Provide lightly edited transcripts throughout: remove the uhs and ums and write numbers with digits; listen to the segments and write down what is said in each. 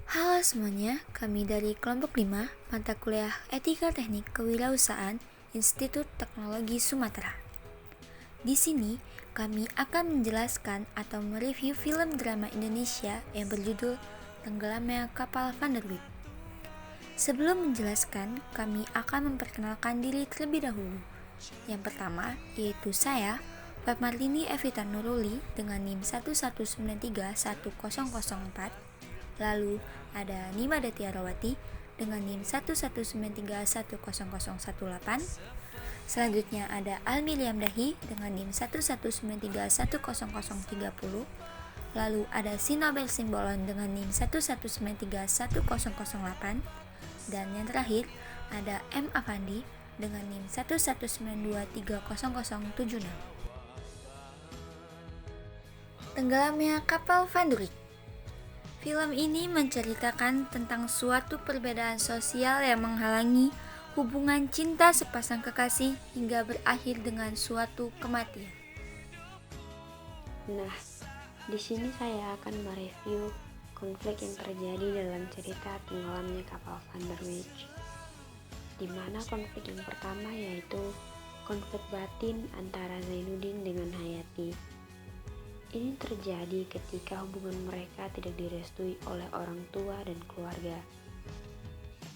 Halo semuanya, kami dari kelompok 5 mata kuliah Etika Teknik Kewirausahaan Institut Teknologi Sumatera. Di sini, kami akan menjelaskan atau mereview film drama Indonesia yang berjudul Tenggelamnya Kapal Van der Wijk. Sebelum menjelaskan, kami akan memperkenalkan diri terlebih dahulu. Yang pertama, yaitu saya, Feb Marlini Evita Nuruli dengan NIM 119310004. Lalu ada Nima Detiarawati dengan NIM 119310018. Selanjutnya ada Almiliam Dahi dengan NIM 119310030. Lalu ada Sinobel Simbolon dengan NIM 119310008. Dan yang terakhir ada M Afandi dengan NIM 119230076. Tenggelamnya kapal Van der Wijk. Film ini menceritakan tentang suatu perbedaan sosial yang menghalangi hubungan cinta sepasang kekasih hingga berakhir dengan suatu kematian. Nah, di sini saya akan mereview konflik yang terjadi dalam cerita Tenggelamnya Kapal Van der Wijk, di mana konflik yang pertama yaitu konflik batin antara Zainuddin dengan Hayati. Ini terjadi ketika hubungan mereka tidak direstui oleh orang tua dan keluarga.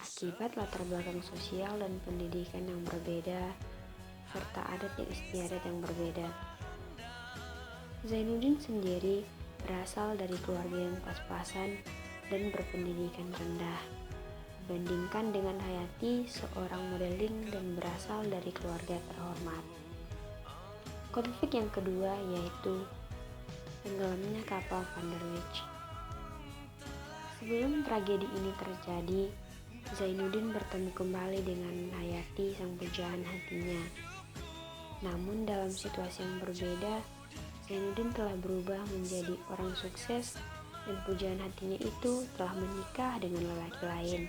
Akibat latar belakang sosial dan pendidikan yang berbeda, serta adat dan istiadat yang berbeda. Zainuddin sendiri berasal dari keluarga yang pas-pasan dan berpendidikan rendah, dibandingkan dengan Hayati, seorang modeling dan berasal dari keluarga terhormat. Konflik yang kedua yaitu tenggelamnya kapal Van der Wijk. Sebelum tragedi ini terjadi, Zainuddin bertemu kembali dengan Hayati, sang pujaan hatinya. Namun dalam situasi yang berbeda, Zainuddin telah berubah menjadi orang sukses dan pujaan hatinya itu telah menikah dengan lelaki lain.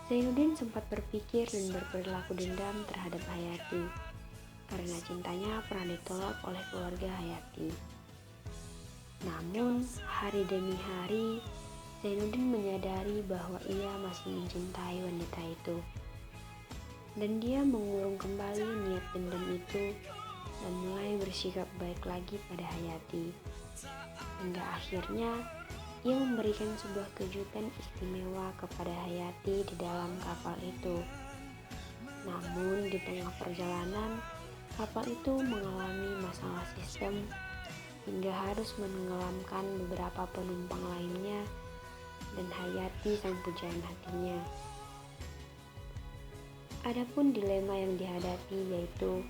Zainuddin sempat berpikir dan berperilaku dendam terhadap Hayati karena cintanya pernah ditolak oleh keluarga Hayati. Namun, hari demi hari, Zainuddin menyadari bahwa ia masih mencintai wanita itu. Dan dia mengurung kembali niat dendam itu dan mulai bersikap baik lagi pada Hayati. Hingga akhirnya, ia memberikan sebuah kejutan istimewa kepada Hayati di dalam kapal itu. Namun, di tengah perjalanan, kapal itu mengalami masalah sistem hingga harus menenggelamkan beberapa penumpang lainnya dan Hayati, sang pujaan hatinya. Adapun dilema yang dihadapi yaitu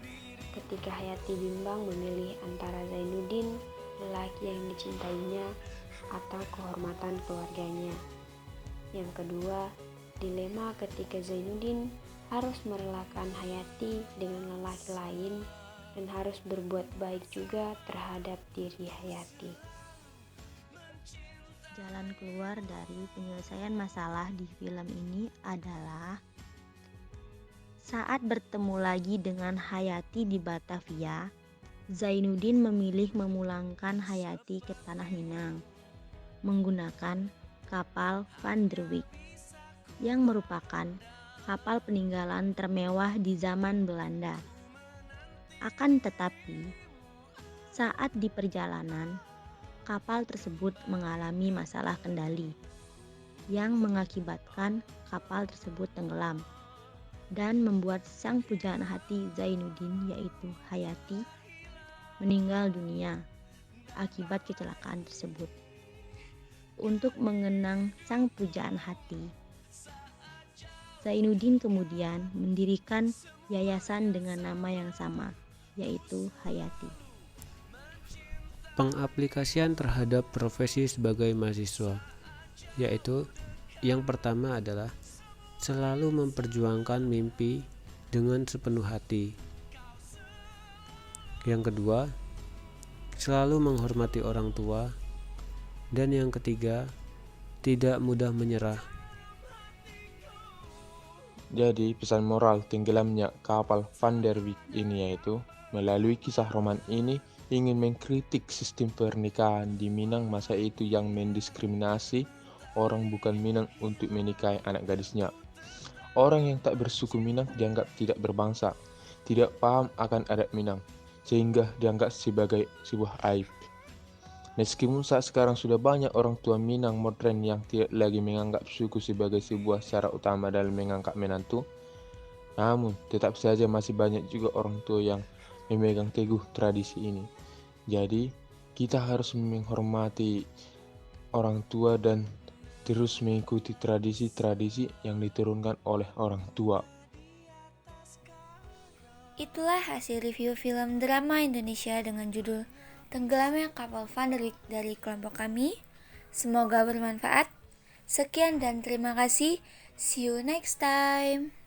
ketika Hayati bimbang memilih antara Zainuddin, lelaki yang dicintainya, atau kehormatan keluarganya. Yang kedua, dilema ketika Zainuddin harus merelakan Hayati dengan lelaki lain dan harus berbuat baik juga terhadap diri Hayati. Jalan keluar dari penyelesaian masalah di film ini adalah saat bertemu lagi dengan Hayati di Batavia, Zainuddin memilih memulangkan Hayati ke Tanah Minang menggunakan kapal Van der Wijk yang merupakan kapal peninggalan termewah di zaman Belanda. Akan tetapi, saat di perjalanan, kapal tersebut mengalami masalah kendali yang mengakibatkan kapal tersebut tenggelam dan membuat sang pujaan hati Zainuddin yaitu Hayati meninggal dunia akibat kecelakaan tersebut. Untuk mengenang sang pujaan hati, Zainuddin kemudian mendirikan yayasan dengan nama yang sama, yaitu Hayati. Pengaplikasian terhadap profesi sebagai mahasiswa, yaitu yang pertama adalah selalu memperjuangkan mimpi dengan sepenuh hati. Yang kedua, selalu menghormati orang tua. Dan yang ketiga, tidak mudah menyerah. Jadi pesan moral tenggelamnya kapal Van der Wijk ini yaitu, melalui kisah roman ini ingin mengkritik sistem pernikahan di Minang masa itu yang mendiskriminasi orang bukan Minang untuk menikahi anak gadisnya. Orang yang tak bersuku Minang dianggap tidak berbangsa, tidak paham akan adat Minang, sehingga dianggap sebagai sebuah aib. Meskipun saat sekarang sudah banyak orang tua Minang modern yang tidak lagi menganggap suku sebagai sebuah syarat utama dalam mengangkat menantu, namun tetap saja masih banyak juga orang tua yang memegang teguh tradisi ini. Jadi, kita harus menghormati orang tua dan terus mengikuti tradisi-tradisi yang diturunkan oleh orang tua. Itulah hasil review film drama Indonesia dengan judul Tenggelamnya Kapal Van der Wijk dari kelompok kami. Semoga bermanfaat. Sekian dan terima kasih. See you next time.